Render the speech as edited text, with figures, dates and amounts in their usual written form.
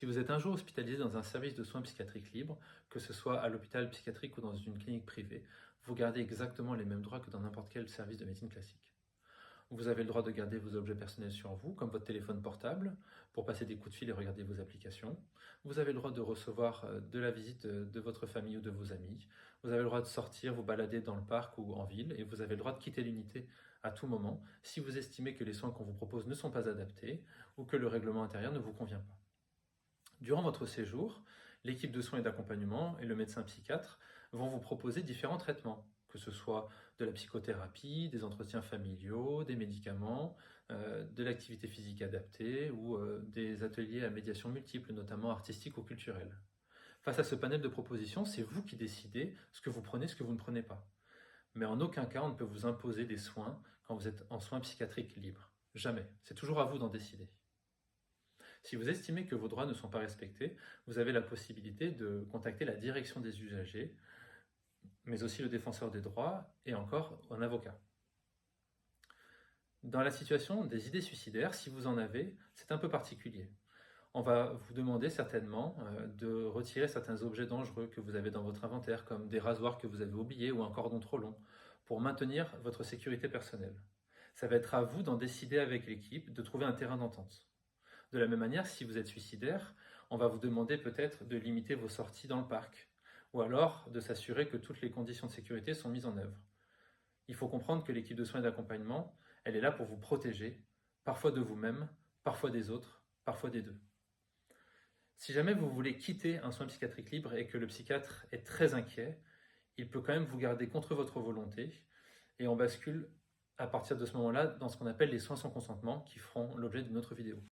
Si vous êtes un jour hospitalisé dans un service de soins psychiatriques libres, que ce soit à l'hôpital psychiatrique ou dans une clinique privée, vous gardez exactement les mêmes droits que dans n'importe quel service de médecine classique. Vous avez le droit de garder vos objets personnels sur vous, comme votre téléphone portable, pour passer des coups de fil et regarder vos applications. Vous avez le droit de recevoir de la visite de votre famille ou de vos amis. Vous avez le droit de sortir, vous balader dans le parc ou en ville, et vous avez le droit de quitter l'unité à tout moment si vous estimez que les soins qu'on vous propose ne sont pas adaptés ou que le règlement intérieur ne vous convient pas. Durant votre séjour, l'équipe de soins et d'accompagnement et le médecin psychiatre vont vous proposer différents traitements, que ce soit de la psychothérapie, des entretiens familiaux, des médicaments, de l'activité physique adaptée ou des ateliers à médiation multiple, notamment artistiques ou culturels. Face à ce panel de propositions, c'est vous qui décidez ce que vous prenez, ce que vous ne prenez pas. Mais en aucun cas, on ne peut vous imposer des soins quand vous êtes en soins psychiatriques libres. Jamais. C'est toujours à vous d'en décider. Si vous estimez que vos droits ne sont pas respectés, vous avez la possibilité de contacter la direction des usagers, mais aussi le défenseur des droits et encore un avocat. Dans la situation des idées suicidaires, si vous en avez, c'est un peu particulier. On va vous demander certainement de retirer certains objets dangereux que vous avez dans votre inventaire, comme des rasoirs que vous avez oubliés ou un cordon trop long, pour maintenir votre sécurité personnelle. Ça va être à vous d'en décider avec l'équipe, de trouver un terrain d'entente. De la même manière, si vous êtes suicidaire, on va vous demander peut-être de limiter vos sorties dans le parc, ou alors de s'assurer que toutes les conditions de sécurité sont mises en œuvre. Il faut comprendre que l'équipe de soins et d'accompagnement, elle est là pour vous protéger, parfois de vous-même, parfois des autres, parfois des deux. Si jamais vous voulez quitter un soin psychiatrique libre et que le psychiatre est très inquiet, il peut quand même vous garder contre votre volonté et on bascule à partir de ce moment-là dans ce qu'on appelle les soins sans consentement qui feront l'objet d'une autre vidéo.